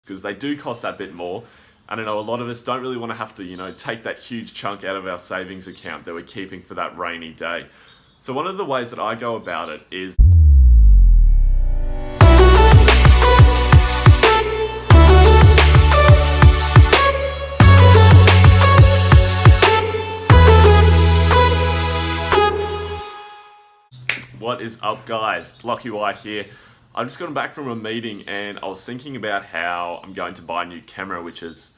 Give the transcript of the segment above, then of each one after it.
because they do cost that bit more. And I know a lot of us don't really want to have to, take that huge chunk out of our savings account that we're keeping for that rainy day. So one of the ways that I go about it is What is up, guys? Lockie White here. I've just gotten back from a meeting and I was thinking about how I'm going to buy a new camera, which is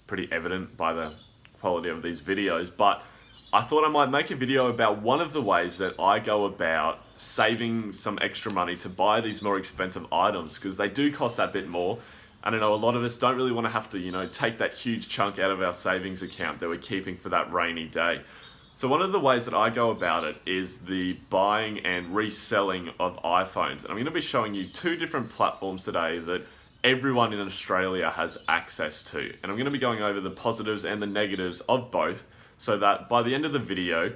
pretty evident by the quality of these videos, but I thought I might make a video about one of the ways that I go about saving some extra money to buy these more expensive items, because they do cost that bit more. And I know a lot of us don't really want to have to, take that huge chunk out of our savings account that we're keeping for that rainy day. So one of the ways that I go about it is the buying and reselling of iPhones. And I'm going to be showing you two different platforms today that everyone in Australia has access to. And I'm going to be going over the positives and the negatives of both, so that by the end of the video,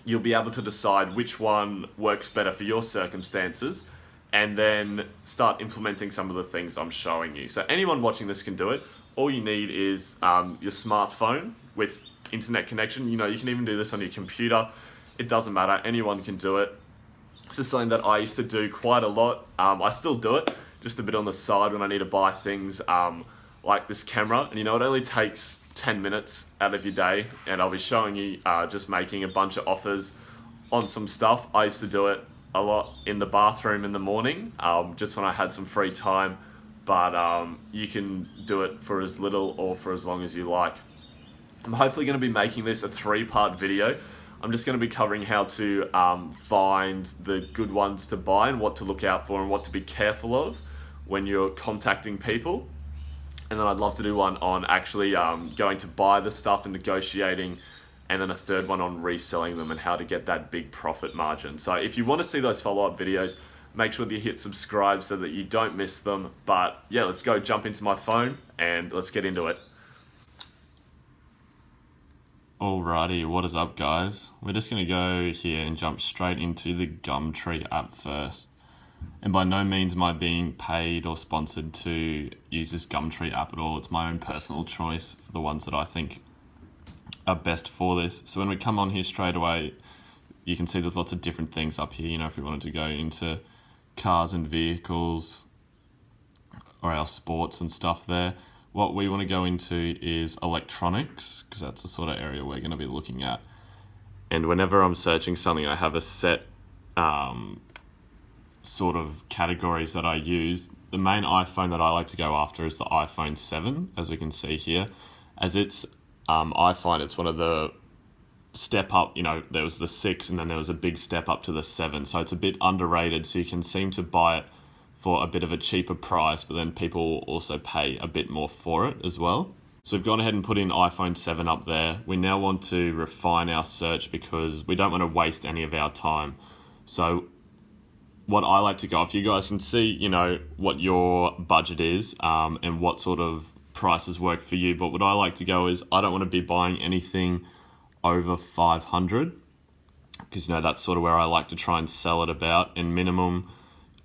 you'll be able to decide which one works better for your circumstances and then start implementing some of the things I'm showing you. So anyone watching this can do it. All you need is your smartphone with internet connection. You can even do this on your computer. It doesn't matter. Anyone can do it. This is something that I used to do quite a lot. I still do it, just a bit on the side when I need to buy things like this camera. And it only takes 10 minutes out of your day. And I'll be showing you just making a bunch of offers on some stuff. I used to do it a lot in the bathroom in the morning, just when I had some free time. But you can do it for as little or for as long as you like. I'm hopefully going to be making this a 3-part video. I'm just going to be covering how to find the good ones to buy and what to look out for and what to be careful of when you're contacting people. And then I'd love to do one on actually going to buy the stuff and negotiating, and then a third one on reselling them and how to get that big profit margin. So if you want to see those follow-up videos, make sure that you hit subscribe so that you don't miss them. But yeah, let's go jump into my phone and let's get into it. Alrighty, what is up, guys? We're just going to go here and jump straight into the Gumtree app first. And by no means am I being paid or sponsored to use this Gumtree app at all. It's my own personal choice for the ones that I think are best for this. So when we come on here straight away, you can see there's lots of different things up here. If we wanted to go into cars and vehicles or our sports and stuff there. What we want to go into is electronics, because that's the sort of area we're going to be looking at. And whenever I'm searching something, I have a set sort of categories that I use. The main iPhone that I like to go after is the iPhone 7, as we can see here. As it's, I find it's one of the step up, there was the 6 and then there was a big step up to the 7. So it's a bit underrated, so you can seem to buy it for a bit of a cheaper price, but then people also pay a bit more for it as well. So we've gone ahead and put in iPhone 7 up there. We now want to refine our search because we don't want to waste any of our time. So what I like to go, if you guys can see, what your budget is and what sort of prices work for you. But what I like to go is I don't want to be buying anything over 500 because, that's sort of where I like to try and sell it about. And minimum,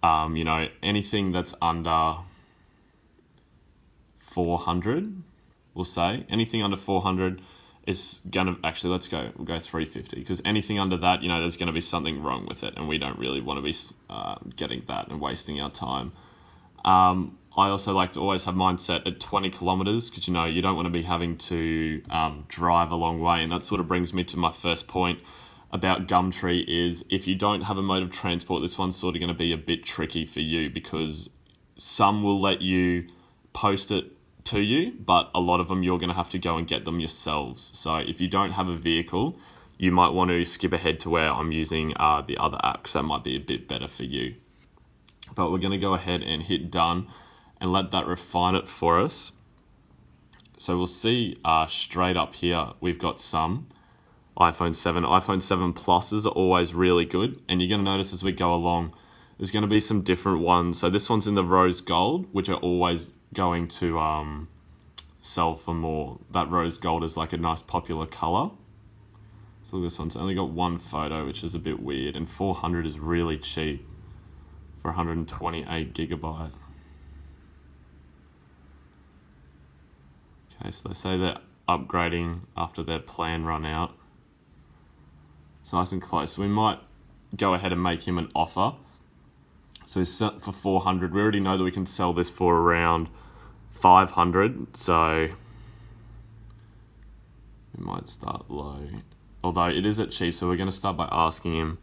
anything that's under 400, we'll say. Anything under 400 is going to, actually, we'll go 350, because anything under that, there's going to be something wrong with it, and we don't really want to be getting that and wasting our time. I also like to always have mine set at 20 kilometers, because, you don't want to be having to drive a long way, and that sort of brings me to my first point about Gumtree is if you don't have a mode of transport, this one's sort of going to be a bit tricky for you, because some will let you post it to you, but a lot of them you're going to have to go and get them yourselves. So if you don't have a vehicle, you might want to skip ahead to where I'm using the other app, because that might be a bit better for you. But we're going to go ahead and hit done and let that refine it for us. So we'll see straight up here, we've got some iPhone 7. iPhone 7 Pluses are always really good. And you're going to notice as we go along, there's going to be some different ones. So this one's in the rose gold, which are always going to sell for more. That rose gold is like a nice popular color. So this one's only got one photo, which is a bit weird. And 400 is really cheap for 128 gigabyte. Okay, so they say they're upgrading after their plan run out. It's nice and close. So we might go ahead and make him an offer. So he's set for 400. We already know that we can sell this for around 500. So we might start low. Although it is at cheap, so we're going to start by asking him.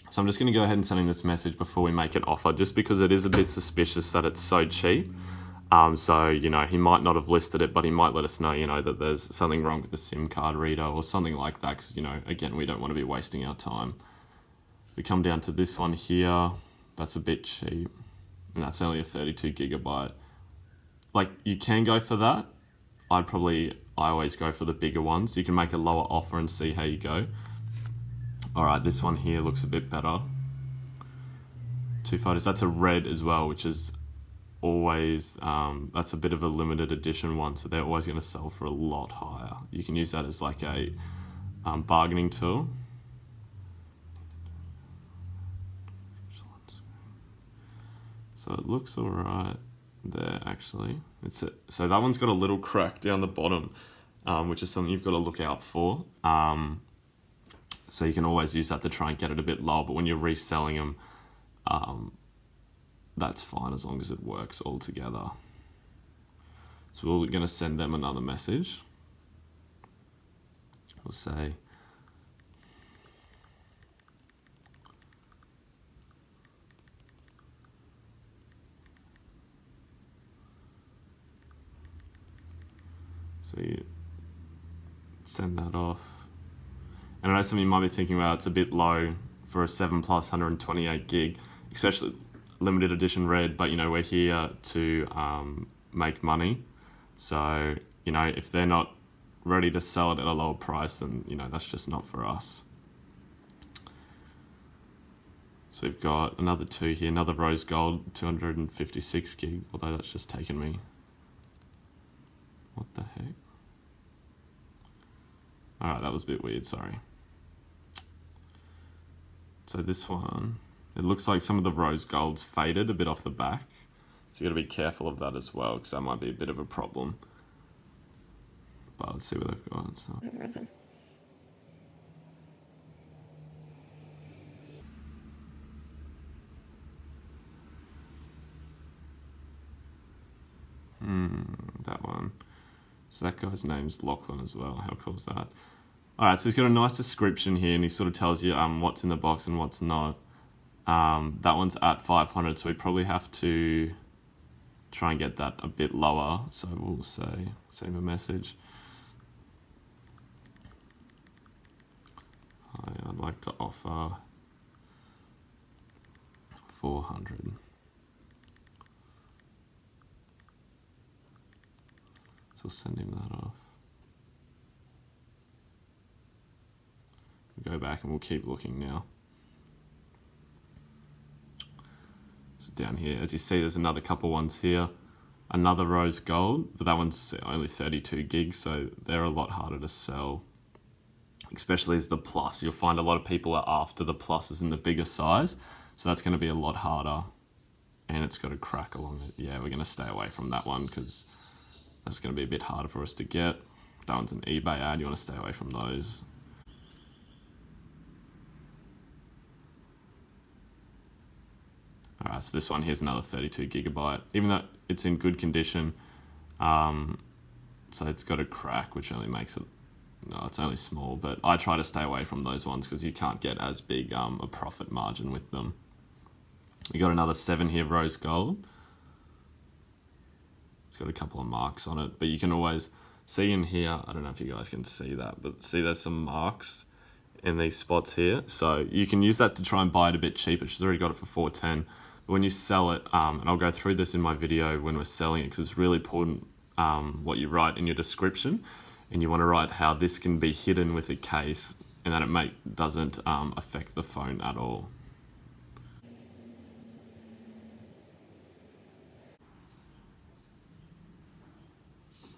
So I'm just going to go ahead and send him this message before we make an offer, just because it is a bit suspicious that it's so cheap. So, you know, he might not have listed it, but he might let us know, you know, that there's something wrong with the SIM card reader or something like that, because, you know, again, we don't want to be wasting our time. We come down to this one here. That's a bit cheap, and that's only a 32 gigabyte. Like, you can go for that. I always go for the bigger ones. You can make a lower offer and see how you go. All right, this one here looks a bit better. 2 photos. That's a red as well, which is always, that's a bit of a limited edition one, so they're always going to sell for a lot higher. You can use that as like a bargaining tool. So it looks all right there, actually. So that one's got a little crack down the bottom, which is something you've got to look out for. So you can always use that to try and get it a bit lower, but when you're reselling them, that's fine as long as it works all together. So we're going to send them another message. We'll say, so you send that off. And I know some of you might be thinking, well, it's a bit low for a 7 plus 128 gig, especially limited edition red, but you know, we're here to make money. So, you know, if they're not ready to sell it at a lower price, then, you know, that's just not for us. So we've got another 2 here, another rose gold, 256 gig, although that's just taken me. What the heck? All right, that was a bit weird, sorry. So this one, it looks like some of the rose gold's faded a bit off the back. So you gotta be careful of that as well, because that might be a bit of a problem. But let's see what they've got. So. That one. So that guy's name's Lachlan as well. How cool is that? All right, so he's got a nice description here, and he sort of tells you what's in the box and what's not. That one's at 500, so we probably have to try and get that a bit lower. So we'll send him a message. Hi, I'd like to offer 400. So we'll send him that off. We'll go back and we'll keep looking now. So down here, as you see, there's another couple ones here. Another rose gold, but that one's only 32 gigs, so they're a lot harder to sell. Especially as the plus. You'll find a lot of people are after the pluses in the bigger size, so that's going to be a lot harder. And it's got a crack along it. Yeah, we're going to stay away from that one because that's going to be a bit harder for us to get. That one's an eBay ad, you want to stay away from those. Alright, so this one here's another 32 gigabyte, even though it's in good condition. So it's got a crack, which only makes it, no, it's only small, but I try to stay away from those ones because you can't get as big a profit margin with them. We got another 7 here, rose gold. It's got a couple of marks on it, but you can always see in here, I don't know if you guys can see that, but see there's some marks in these spots here. So you can use that to try and buy it a bit cheaper. She's already got it for 410. But when you sell it, and I'll go through this in my video when we're selling it, because it's really important what you write in your description. And you want to write how this can be hidden with a case and that it doesn't affect the phone at all.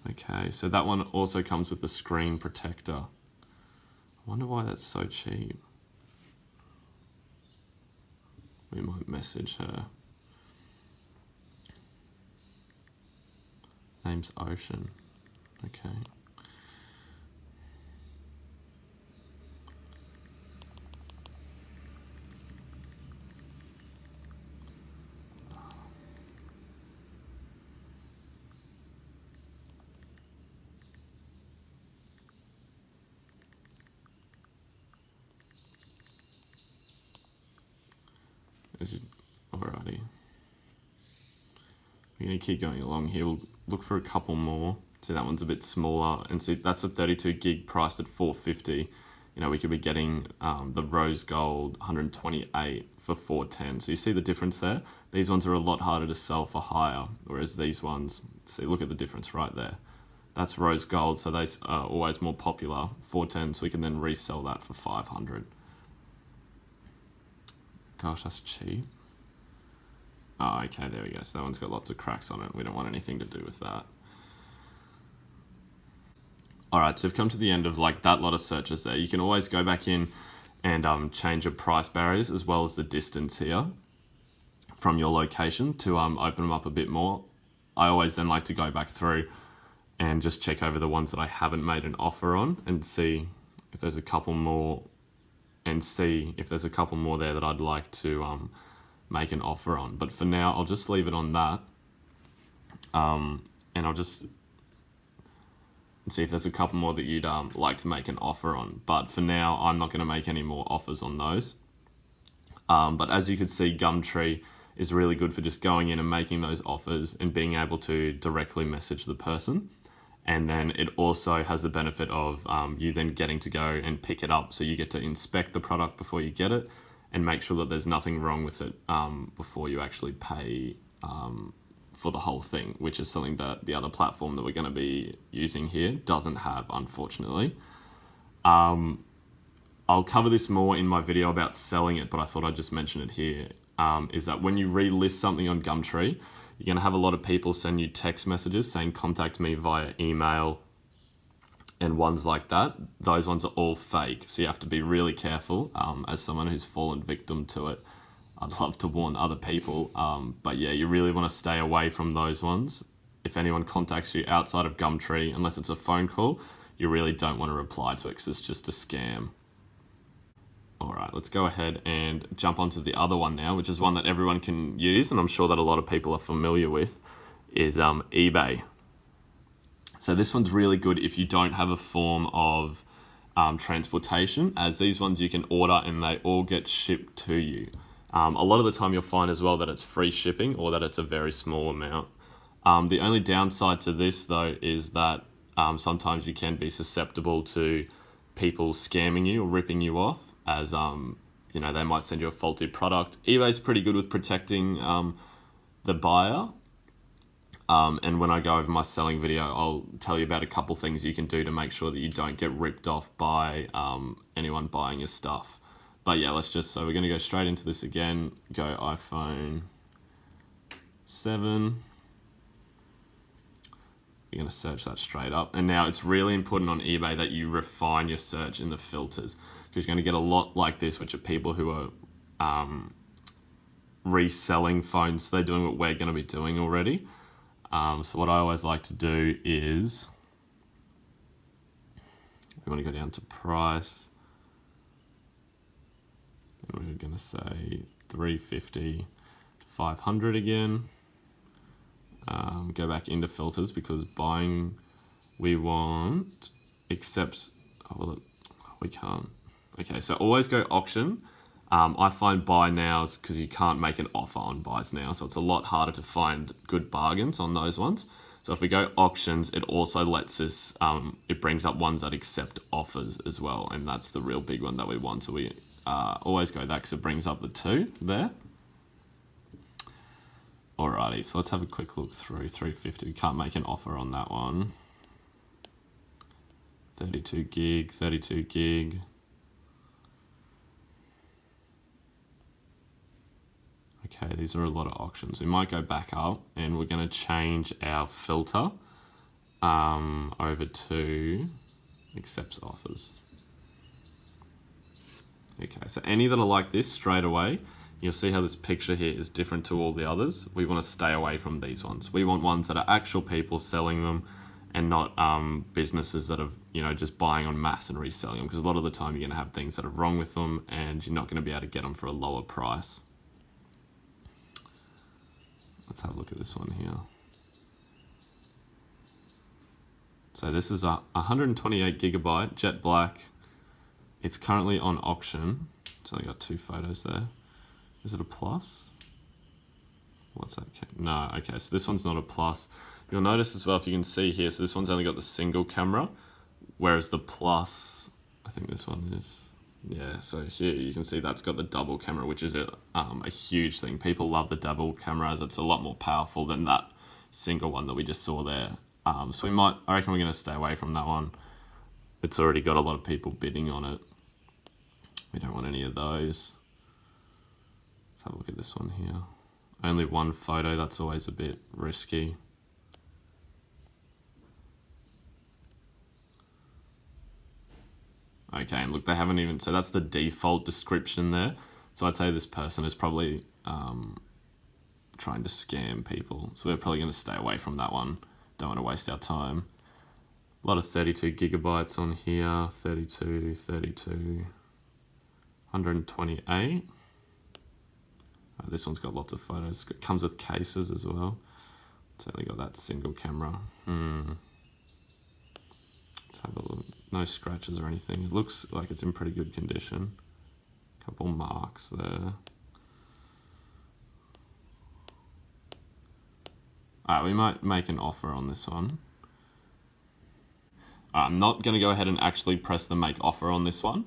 Okay, so that one also comes with a screen protector. wonder why that's so cheap. We might message her. Name's Ocean. Okay. Alrighty. We're going to keep going along here. We'll look for a couple more. See, that one's a bit smaller. And see, that's a 32 gig priced at $450. You know, we could be getting the rose gold 128 for $410. So you see the difference there? These ones are a lot harder to sell for higher, whereas these ones, see, look at the difference right there. That's rose gold, so they are always more popular. $410, so we can then resell that for $500. Gosh, that's cheap. Oh, okay, there we go. So that one's got lots of cracks on it. We don't want anything to do with that. All right, so we've come to the end of like that lot of searches there. You can always go back in and change your price barriers as well as the distance here from your location to open them up a bit more. I always then like to go back through and just check over the ones that I haven't made an offer on and see if there's a couple more there that I'd like to make an offer on. But for now, I'll just leave it on that. And I'll just see if there's a couple more that you'd like to make an offer on. But for now, I'm not going to make any more offers on those. But as you can see, Gumtree is really good for just going in and making those offers and being able to directly message the person. And then it also has the benefit of you then getting to go and pick it up. So you get to inspect the product before you get it and make sure that there's nothing wrong with it before you actually pay for the whole thing, which is something that the other platform that we're going to be using here doesn't have, unfortunately. I'll cover this more in my video about selling it, but I thought I'd just mention it here, is that when you relist something on Gumtree, you're going to have a lot of people send you text messages saying contact me via email and ones like that. Those ones are all fake, so you have to be really careful. As someone who's fallen victim to it, I'd love to warn other people, but yeah, you really want to stay away from those ones. If anyone contacts you outside of Gumtree, unless it's a phone call, you really don't want to reply to it because it's just a scam. All right, let's go ahead and jump onto the other one now, which is one that everyone can use, and I'm sure that a lot of people are familiar with, is eBay. So this one's really good if you don't have a form of transportation, as these ones you can order and they all get shipped to you. A lot of the time you'll find as well that it's free shipping or that it's a very small amount. The only downside to this though is that sometimes you can be susceptible to people scamming you or ripping you off, as you know, they might send you a faulty product. eBay's pretty good with protecting the buyer. And when I go over my selling video, I'll tell you about a couple things you can do to make sure that you don't get ripped off by anyone buying your stuff. But yeah, so we're going to go straight into this again. Go iPhone 7. You're going to search that straight up. And now it's really important on eBay that you refine your search in the filters, because you're going to get a lot like this, which are people who are reselling phones. So they're doing what we're going to be doing already. So what I always like to do is, we want to go down to price. And we're going to say 350 to 500 again. Go back into filters, because buying we want accepts, we can't. Okay, so always go auction. I find buy nows because you can't make an offer on buys now, so it's a lot harder to find good bargains on those ones. So if we go auctions, it also lets us, it brings up ones that accept offers as well, and that's the real big one that we want. So we always go that because it brings up the two there. Alrighty, so let's have a quick look through 350. We can't make an offer on that one. 32 gig. Okay, these are a lot of auctions. We might go back up and we're going to change our filter over to accepts offers. Okay, so any that are like this straight away, you'll see how this picture here is different to all the others. We want to stay away from these ones. We want ones that are actual people selling them and not businesses that are, just buying on mass and reselling them, because a lot of the time you're going to have things that are wrong with them and you're not going to be able to get them for a lower price. Let's have a look at this one here. So this is a 128 gigabyte jet black. It's currently on auction. So I got 2 photos there. Is it a plus? What's that? No, okay, so this one's not a plus. You'll notice as well, if you can see here, so this one's only got the single camera, whereas the plus, I think this one is, yeah, so here you can see that's got the double camera, which is a huge thing. People love the double camera as it's a lot more powerful than that single one that we just saw there. So I reckon we're going to stay away from that one. It's already got a lot of people bidding on it. We don't want any of those. Let's have a look at this one here. Only one photo, that's always a bit risky. Okay, and look, they haven't even, so that's the default description there. So I'd say this person is probably trying to scam people. So we're probably going to stay away from that one. Don't want to waste our time. A lot of 32 gigabytes on here, 32, 128. This one's got lots of photos. It comes with cases as well. It's only got that single camera. Let's have a look. No scratches or anything. It looks like it's in pretty good condition. Couple marks there. Alright, we might make an offer on this one. I'm not going to go ahead and actually press the make offer on this one,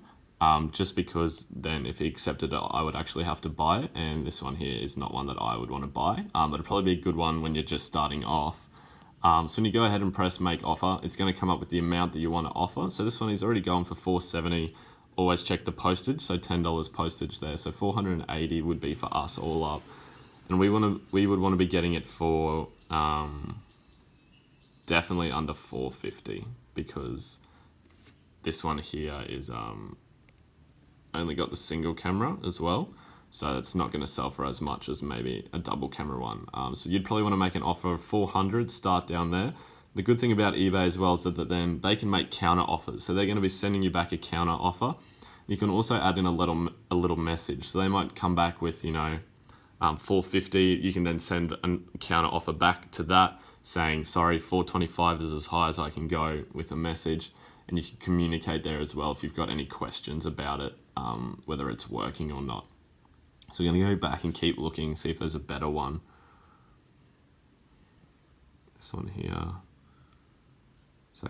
just because then if he accepted it, I would actually have to buy it, and this one here is not one that I would want to buy, but it'd probably be a good one when you're just starting off. So when you go ahead and press make offer, it's going to come up with the amount that you want to offer. So this one is already going for $470. Always check the postage, so $10 postage there. So $480 would be for us all up, and we would want to be getting it for definitely under $450, because this one here is only got the single camera as well, so it's not going to sell for as much as maybe a double camera one. So you'd probably want to make an offer of $400, start down there. The good thing about eBay as well is that then they can make counter offers, so they're going to be sending you back a counter offer. You can also add in a little message, so they might come back with $450. You can then send a counter offer back to that, saying, sorry, $425 is as high as I can go, with a message. And you can communicate there as well if you've got any questions about it, whether it's working or not. So we're going to go back and keep looking, see if there's a better one. This one here. So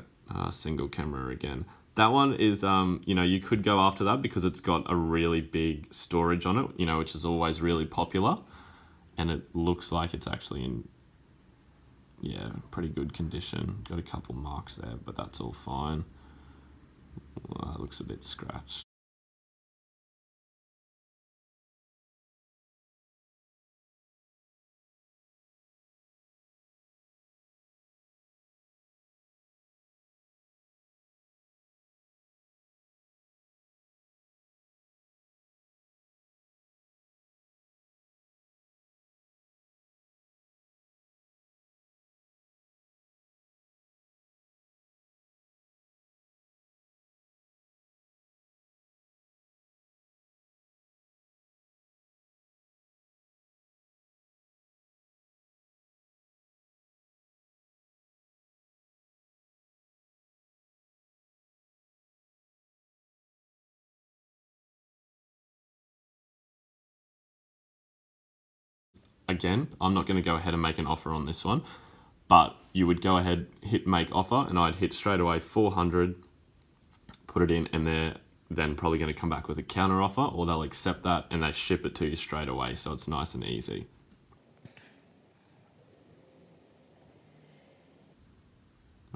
single camera again. That one is, you could go after that because it's got a really big storage on it, which is always really popular. And it looks like it's actually in, pretty good condition. Got a couple marks there, but that's all fine. It looks a bit scratched. Again, I'm not going to go ahead and make an offer on this one, but you would go ahead, hit make offer, and I'd hit straight away 400, put it in, and they're then probably going to come back with a counter offer, or they'll accept that and they ship it to you straight away, so it's nice and easy.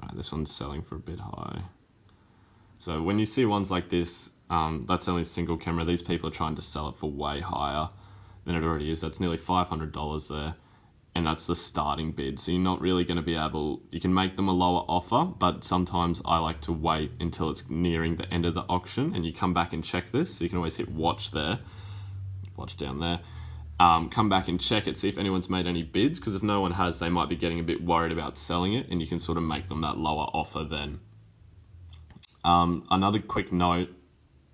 Right, this one's selling for a bit high. So when you see ones like this, that's only a single camera. These people are trying to sell it for way higher than it already is. That's nearly $500 there. and that's the starting bid. So you're not really going to be able, you can make them a lower offer, but sometimes I like to wait until it's nearing the end of the auction and you come back and check this. So you can always hit watch there, watch down there. Come back and check it, see if anyone's made any bids, because if no one has, they might be getting a bit worried about selling it, and you can sort of make them that lower offer then. Another quick note,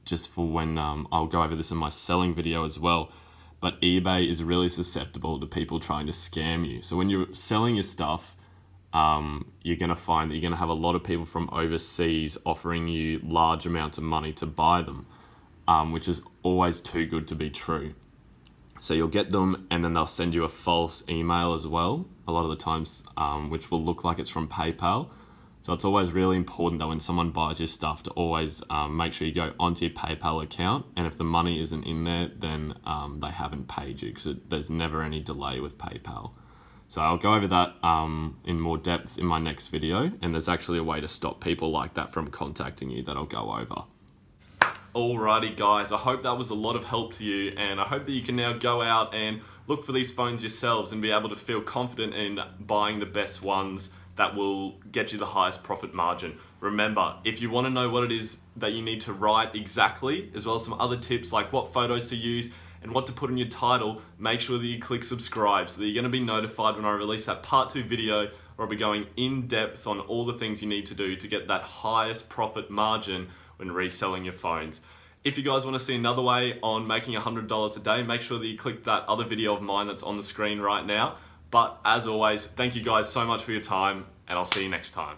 just for when I'll go over this in my selling video as well, but eBay is really susceptible to people trying to scam you. So when you're selling your stuff, you're going to find that you're going to have a lot of people from overseas offering you large amounts of money to buy them, which is always too good to be true. So you'll get them and then they'll send you a false email as well, a lot of the times, which will look like it's from PayPal. So it's always really important that when someone buys your stuff to always make sure you go onto your PayPal account, and if the money isn't in there, then they haven't paid you, because there's never any delay with PayPal. So I'll go over that in more depth in my next video, and there's actually a way to stop people like that from contacting you that I'll go over. Alrighty guys, I hope that was a lot of help to you, and I hope that you can now go out and look for these phones yourselves and be able to feel confident in buying the best ones that will get you the highest profit margin. Remember, if you want to know what it is that you need to write exactly, as well as some other tips like what photos to use and what to put in your title, make sure that you click subscribe so that you're going to be notified when I release that part 2 video, where I'll be going in depth on all the things you need to do to get that highest profit margin when reselling your phones. If you guys want to see another way on making $100 a day, make sure that you click that other video of mine that's on the screen right now. But as always, thank you guys so much for your time, and I'll see you next time.